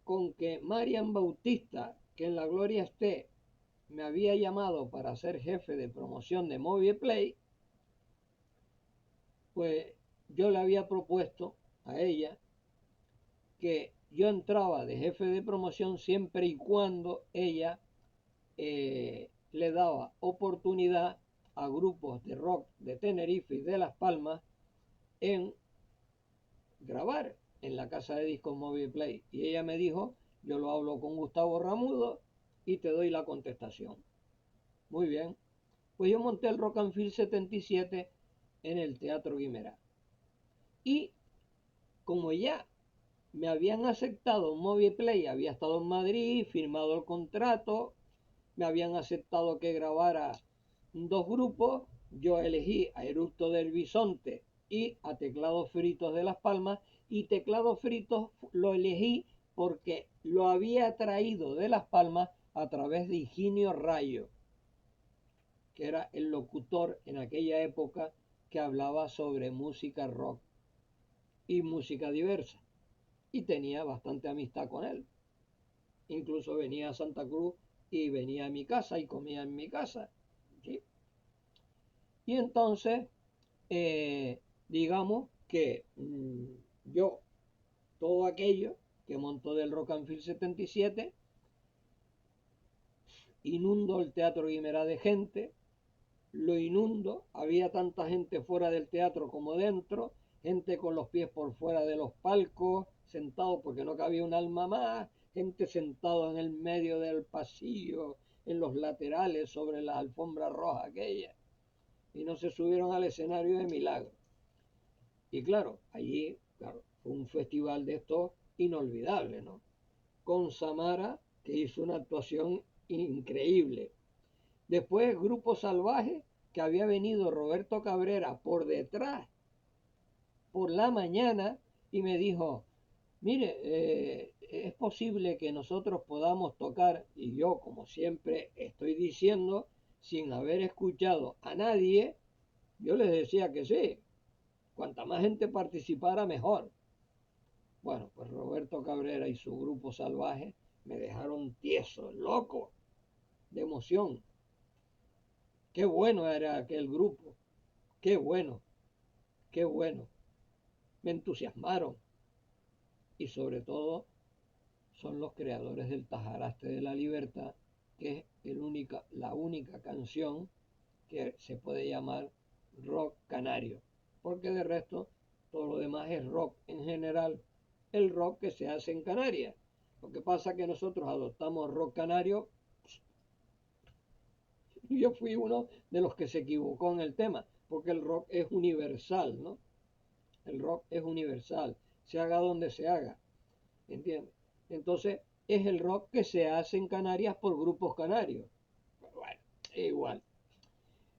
con que Marian Bautista, que en la gloria esté, me había llamado para ser jefe de promoción de Movieplay, pues yo le había propuesto a ella que yo entraba de jefe de promoción siempre y cuando ella le daba oportunidad a grupos de rock de Tenerife y de Las Palmas en grabar en la casa de discos Movieplay. Y ella me dijo, yo lo hablo con Gustavo Ramudo y te doy la contestación. Muy bien. Pues yo monté el Rock and Feel 77 en el Teatro Guimerá. Y como ya me habían aceptado en Movieplay, había estado en Madrid, firmado el contrato, me habían aceptado que grabara dos grupos, yo elegí a Eructo del Bisonte y a Teclados Fritos de Las Palmas, y Teclados Fritos lo elegí porque lo había traído de Las Palmas a través de Higinio Rayo, que era el locutor en aquella época que hablaba sobre música rock y música diversa, y tenía bastante amistad con él. Incluso venía a Santa Cruz y venía a mi casa y comía en mi casa, ¿sí? Y entonces, digamos que yo, todo aquello que montó del Rock and Feel 77, inundo el Teatro Guimerá de gente, lo inundo, había tanta gente fuera del teatro como dentro, gente con los pies por fuera de los palcos, sentado porque no cabía un alma más, gente sentado en el medio del pasillo, en los laterales, sobre la alfombra roja aquella, y no se subieron al escenario de milagro. Y claro, allí, claro, fue un festival de estos inolvidable, ¿no? Con Samara, que hizo una actuación increíble. Después, Grupo Salvaje, que había venido Roberto Cabrera por detrás, por la mañana, y me dijo, mire, es posible que nosotros podamos tocar, y yo, como siempre estoy diciendo, sin haber escuchado a nadie, yo les decía que sí, cuanta más gente participara, mejor. Bueno, pues Roberto Cabrera y su Grupo Salvaje me dejaron tieso, loco, de emoción. Qué bueno era aquel grupo, qué bueno, qué bueno. Me entusiasmaron y sobre todo son los creadores del Tajaraste de la Libertad, que es la única canción que se puede llamar rock canario, porque de resto todo lo demás es rock en general, el rock que se hace en Canarias. Lo que pasa es que nosotros adoptamos rock canario. Yo fui uno de los que se equivocó en el tema, porque el rock es universal, ¿no? El rock es universal, se haga donde se haga, ¿entiendes? Entonces, es el rock que se hace en Canarias por grupos canarios. Pero bueno, es igual.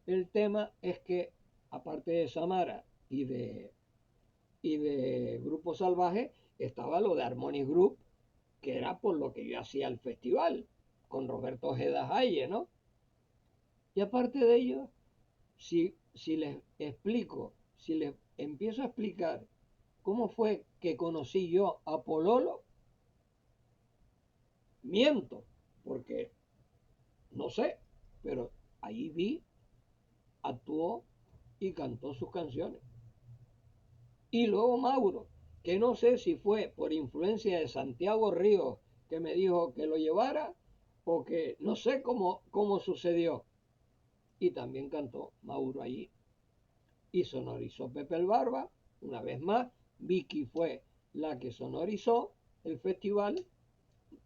El tema es que, aparte de Samara y de Grupo Salvaje, estaba lo de Harmony Group, que era por lo que yo hacía el festival, con Roberto Ojeda Haye, ¿no? Y aparte de ello, si les explico, si les empiezo a explicar cómo fue que conocí yo a Pololo, miento, porque no sé, pero ahí vi, actuó y cantó sus canciones. Y luego Mauro, que no sé si fue por influencia de Santiago Ríos que me dijo que lo llevara o que no sé cómo sucedió. Y también cantó Mauro allí. Y sonorizó Pepe el Barba, una vez más. Vicky fue la que sonorizó el festival.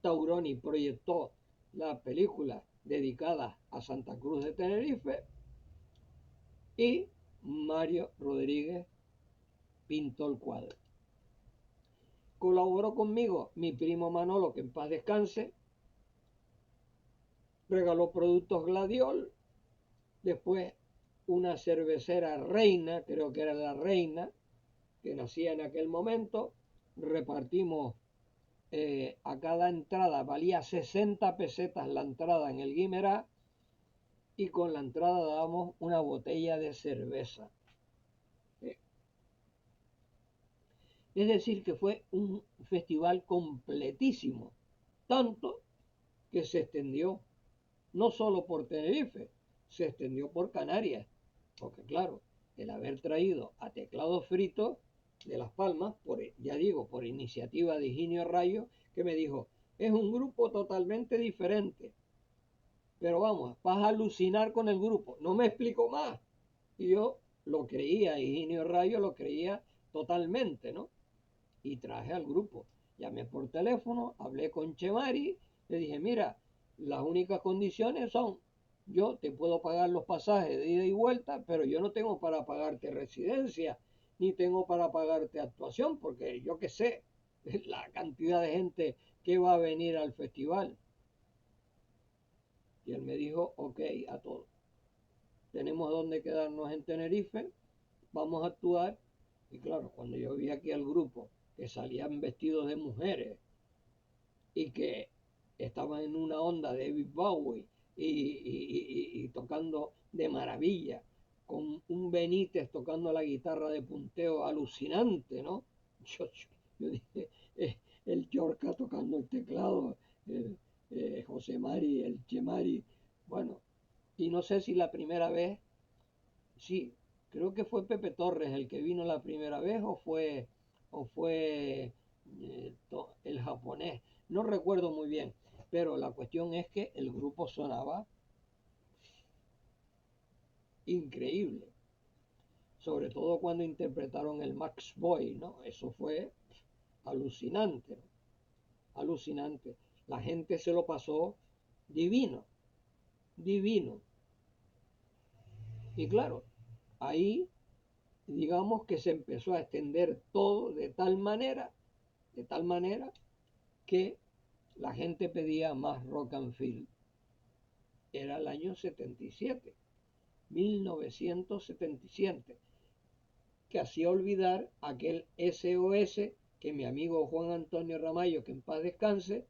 Tauroni proyectó la película dedicada a Santa Cruz de Tenerife. Y Mario Rodríguez pintó el cuadro. Colaboró conmigo mi primo Manolo, que en paz descanse, regaló productos Gladiol, después una cervecera Reina, creo que era la Reina, que nacía en aquel momento, repartimos a cada entrada, valía 60 pesetas la entrada en el Guimerá, y con la entrada dábamos una botella de cerveza. Es decir, que fue un festival completísimo, tanto que se extendió no solo por Tenerife, se extendió por Canarias, porque claro, el haber traído a Teclado Frito de Las Palmas, ya digo, por iniciativa de Higinio Rayo, que me dijo, es un grupo totalmente diferente, pero vamos, vas a alucinar con el grupo, no me explico más. Y yo lo creía, Higinio Rayo lo creía totalmente, ¿no? Y traje al grupo. Llamé por teléfono, hablé con Chemari, le dije, mira, las únicas condiciones son, yo te puedo pagar los pasajes de ida y vuelta, pero yo no tengo para pagarte residencia, ni tengo para pagarte actuación, porque yo qué sé, la cantidad de gente que va a venir al festival. Y él me dijo, ok, a todo. Tenemos donde quedarnos en Tenerife, vamos a actuar. Y claro, cuando yo vi aquí al grupo que salían vestidos de mujeres y que estaban en una onda de David Bowie y tocando de maravilla, con un Benítez tocando la guitarra de punteo alucinante, ¿no? Yo dije, el Yorca tocando el teclado, José Mari, el Chemari, bueno, y no sé si la primera vez, sí, creo que fue Pepe Torres el que vino la primera vez o fue el japonés. No recuerdo muy bien, pero la cuestión es que el grupo sonaba increíble, sobre todo cuando interpretaron el Max Boy, ¿no? Eso fue alucinante, ¿no? Alucinante. La gente se lo pasó divino, divino. Y claro, ahí digamos que se empezó a extender todo de tal manera que la gente pedía más rock and feel. Era el año 77, 1977, que hacía olvidar aquel SOS que mi amigo Juan Antonio Ramallo, que en paz descanse,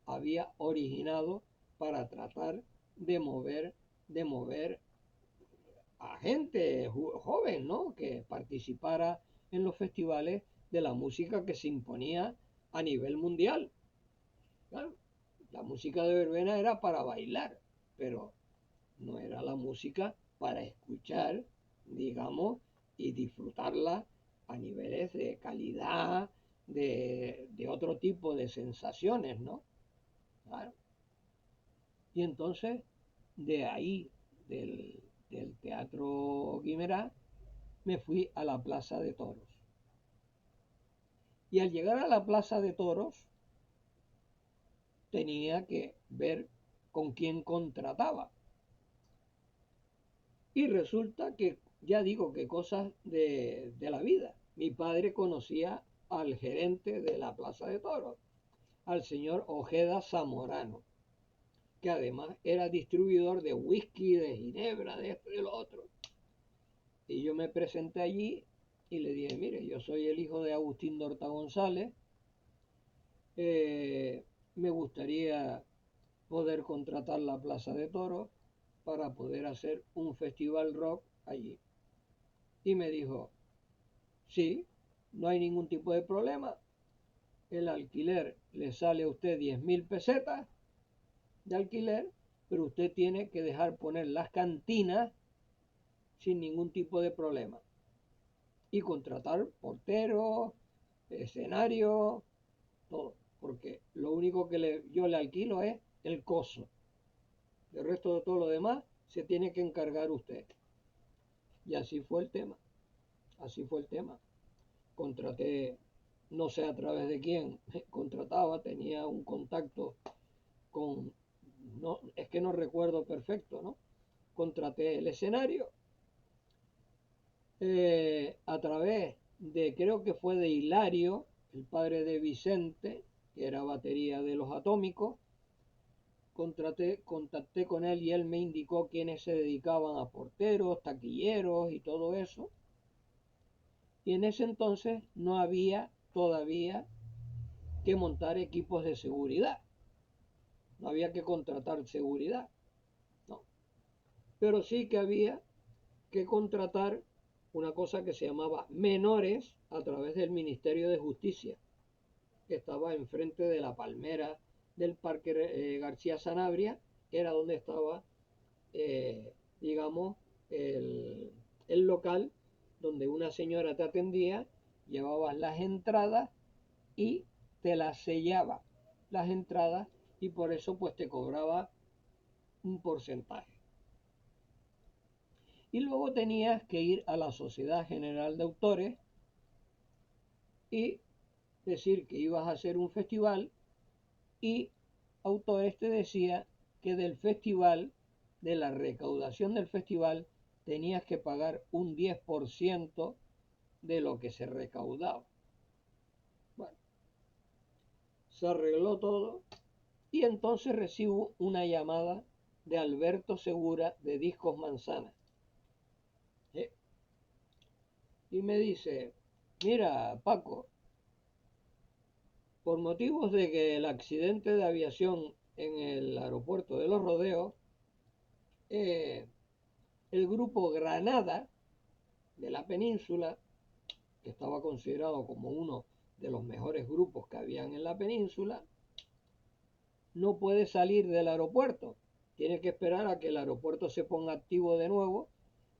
había originado para tratar de mover a gente joven, ¿no? Que participara en los festivales de la música que se imponía a nivel mundial. Claro, la música de verbena era para bailar, pero no era la música para escuchar, digamos, y disfrutarla a niveles de calidad, de otro tipo de sensaciones, ¿no? Claro. Y entonces, de ahí, del Teatro Guimerá, me fui a la Plaza de Toros. Y al llegar a la Plaza de Toros, tenía que ver con quién contrataba. Y resulta que, ya digo, que cosas de la vida. Mi padre conocía al gerente de la Plaza de Toros, al señor Ojeda Zamorano, que además era distribuidor de whisky, de ginebra, de esto y de lo otro. Y yo me presenté allí y le dije, mire, yo soy el hijo de Agustín Dorta González, me gustaría poder contratar la Plaza de Toros para poder hacer un festival rock allí. Y me dijo, sí, no hay ningún tipo de problema, el alquiler le sale a usted 10.000 pesetas de alquiler, pero usted tiene que dejar poner las cantinas sin ningún tipo de problema y contratar porteros, escenario, todo, porque lo único que yo le alquilo es el coso. El resto de todo lo demás se tiene que encargar usted. Y así fue el tema. Así fue el tema. Contraté, no sé a través de quién contrataba, tenía un contacto con, no, es que no recuerdo perfecto, ¿no? Contraté el escenario a través de, creo que fue de Hilario, el padre de Vicente, que era batería de Los Atómicos. Contacté con él y él me indicó quiénes se dedicaban a porteros, taquilleros y todo eso. Y en ese entonces no había todavía que montar equipos de seguridad. No había que contratar seguridad, no. Pero sí que había que contratar una cosa que se llamaba menores a través del Ministerio de Justicia, que estaba enfrente de la palmera del Parque García Sanabria, que era donde estaba, digamos, el local donde una señora te atendía, llevabas las entradas y te las sellaba las entradas y por eso pues te cobraba un porcentaje. Y luego tenías que ir a la Sociedad General de Autores y decir que ibas a hacer un festival y Autores te decía que del festival, de la recaudación del festival, tenías que pagar un 10% de lo que se recaudaba. Bueno, se arregló todo y entonces recibo una llamada de Alberto Segura de Discos Manzana. Y me dice, mira, Paco, por motivos de que el accidente de aviación en el aeropuerto de Los Rodeos, el grupo Granada de la península, que estaba considerado como uno de los mejores grupos que habían en la península, no puede salir del aeropuerto. Tiene que esperar a que el aeropuerto se ponga activo de nuevo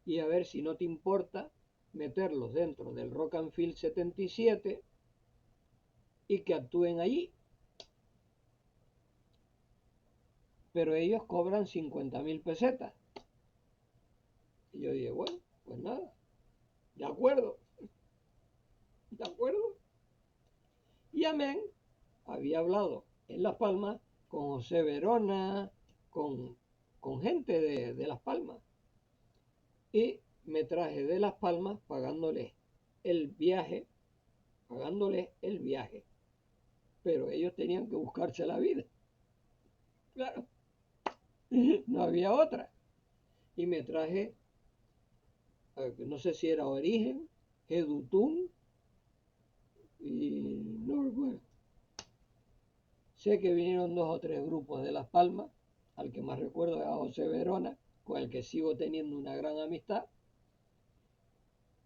y a ver si no te importa meterlos dentro del Rock and Field 77 y que actúen allí. Pero ellos cobran 50.000 pesetas. Y yo dije, bueno, pues nada, de acuerdo, de acuerdo. Y amén, había hablado en Las Palmas con José Verona, con gente de Las Palmas. Y me traje de Las Palmas pagándoles el viaje, pero ellos tenían que buscarse la vida. Claro, no había otra. Y me traje, no sé si era Origen, Edutún, y no recuerdo. Sé que vinieron 2 o 3 grupos de Las Palmas, al que más recuerdo es a José Verona, con el que sigo teniendo una gran amistad.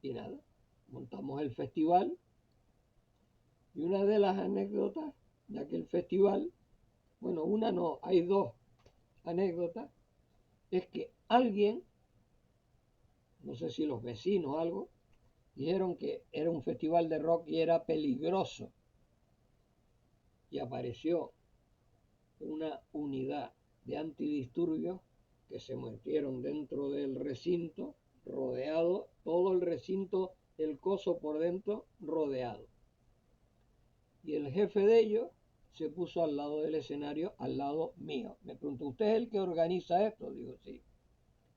Y nada, montamos el festival. Y una de las anécdotas de aquel festival, bueno, una no, hay 2 anécdotas, es que alguien, no sé si los vecinos o algo, dijeron que era un festival de rock y era peligroso. Y apareció una unidad de antidisturbios que se metieron dentro del recinto, rodeado, todo el recinto, el coso por dentro, rodeado. Y el jefe de ellos se puso al lado del escenario, al lado mío. Me preguntó, ¿usted es el que organiza esto? Digo, sí.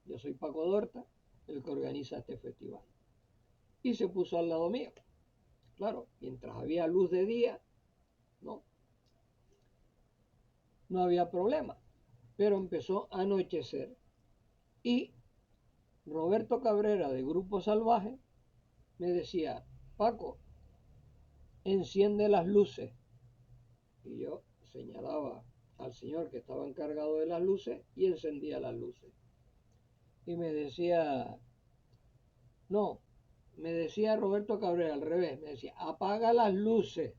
Yo soy Paco Dorta, el que organiza este festival. Y se puso al lado mío. Claro, mientras había luz de día, no había problema. pero empezó a anochecer y Roberto Cabrera de Grupo Salvaje me decía, Paco, enciende las luces. Y yo señalaba al señor que estaba encargado de las luces y encendía las luces. Y me decía, no, me decía Roberto Cabrera al revés, me decía, apaga las luces,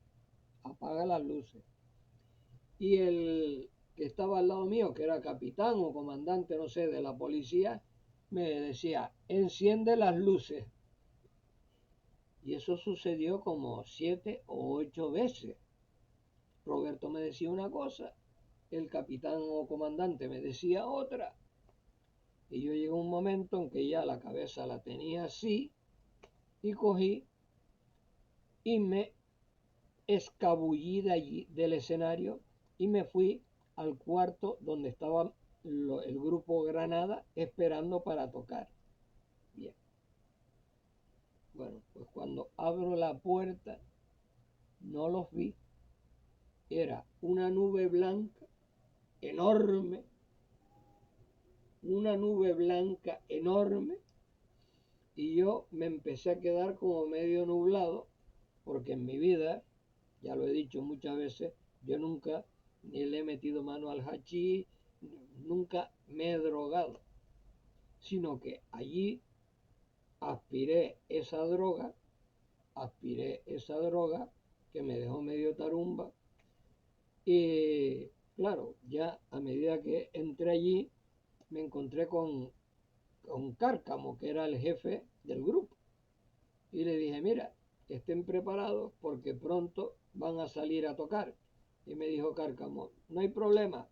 apaga las luces. Y el que estaba al lado mío, que era capitán o comandante, no sé, de la policía, me decía, enciende las luces. Y eso sucedió como 7 o 8 veces. Roberto me decía una cosa, el capitán o comandante me decía otra. Y yo llegué a un momento en que ya la cabeza la tenía así y cogí y me escabullí de allí, del escenario, y me fui al cuarto donde estaba el grupo Granada esperando para tocar. Bien. Bueno, pues cuando abro la puerta no los vi. Era una nube blanca enorme, una nube blanca enorme, y yo me empecé a quedar como medio nublado, porque en mi vida, ya lo he dicho muchas veces, yo nunca ni le he metido mano al hachís, nunca me he drogado, sino que allí aspiré esa droga que me dejó medio tarumba. Y claro, ya a medida que entré allí, me encontré con Cárcamo, que era el jefe del grupo. Y le dije, mira, estén preparados porque pronto van a salir a tocar. Y me dijo Cárcamo, no hay problema,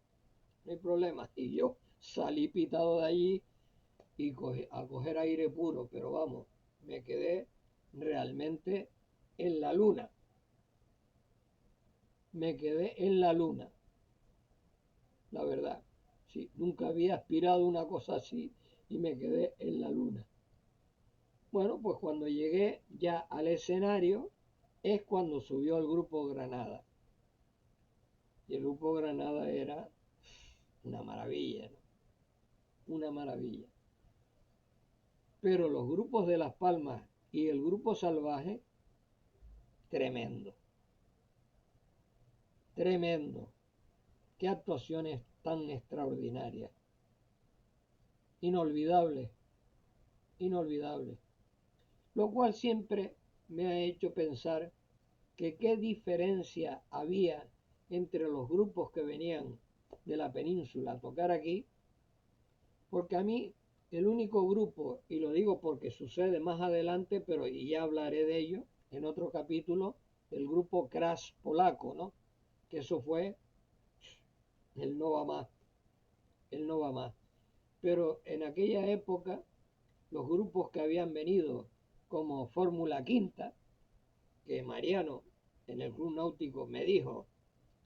no hay problema. Y yo salí pitado de allí y a coger aire puro, pero vamos, me quedé realmente en la luna. Me quedé en la luna, la verdad. Sí, nunca había aspirado una cosa así y me quedé en la luna. Bueno, pues cuando llegué ya al escenario es cuando subió el grupo Granada. Y el grupo Granada era una maravilla, ¿no? Una maravilla. Pero los grupos de Las Palmas y el grupo Salvaje, tremendo, tremendo. Qué actuaciones tan extraordinarias. Inolvidable, inolvidable. Lo cual siempre me ha hecho pensar que qué diferencia había entre los grupos que venían de la península a tocar aquí, porque a mí el único grupo, y lo digo porque sucede más adelante, pero y ya hablaré de ello en otro capítulo, el grupo Crash polaco, ¿no? Que eso fue el no va más, el no va más. Pero en aquella época, los grupos que habían venido como Fórmula Quinta, que Mariano en el Club Náutico me dijo,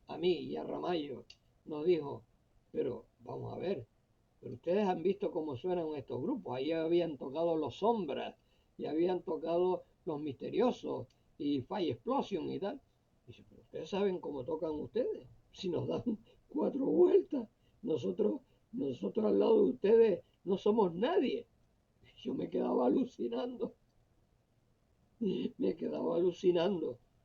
a mí y a Ramallo, nos dijo, pero vamos a ver, pero ustedes han visto cómo suenan estos grupos, ahí habían tocado los Sombras, y habían tocado los Misteriosos, y Fire Explosion y tal. Y dice, pero ustedes saben cómo tocan ustedes, si nos dan 4 vueltas, nosotros, nosotros al lado de ustedes no somos nadie. Yo me quedaba alucinando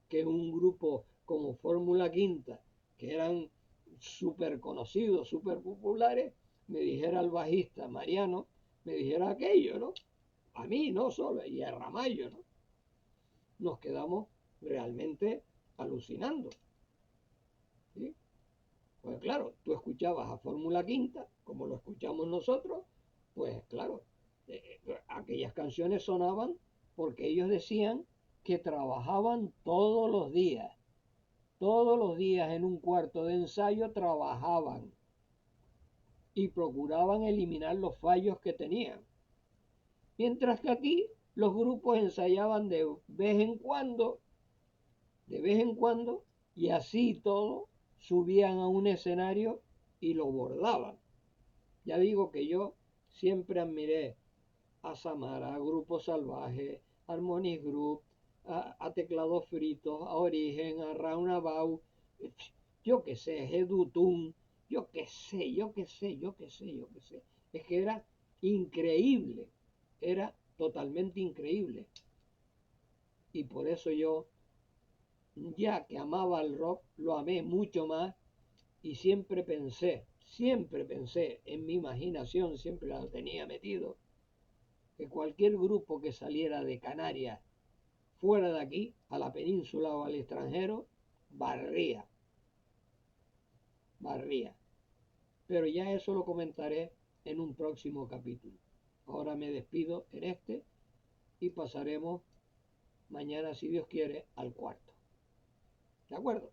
que un grupo como Fórmula Quinta, que eran súper conocidos, súper populares, me dijera el bajista Mariano, me dijera aquello, ¿no? A mí no solo, y a Ramallo, ¿no? Nos quedamos realmente alucinando. ¿Sí? Pues claro, tú escuchabas a Fórmula Quinta, como lo escuchamos nosotros, pues claro, aquellas canciones sonaban porque ellos decían que trabajaban todos los días en un cuarto de ensayo trabajaban y procuraban eliminar los fallos que tenían. Mientras que aquí los grupos ensayaban de vez en cuando, y así todo subían a un escenario y lo bordaban. Ya digo que yo siempre admiré a Samara, a Grupo Salvaje, a Harmonic Group, a Teclados Fritos, a Origen, a Roundabout, yo que sé, Edutun, yo qué sé, yo qué sé, yo qué sé, yo qué sé. Es que era increíble, era totalmente increíble. Y por eso yo, ya que amaba el rock, lo amé mucho más y siempre pensé en mi imaginación, siempre la tenía metido, que cualquier grupo que saliera de Canarias fuera de aquí, a la península o al extranjero, barría, barría. Pero ya eso lo comentaré en un próximo capítulo. Ahora me despido en este y pasaremos mañana, si Dios quiere, al cuarto. ¿De acuerdo?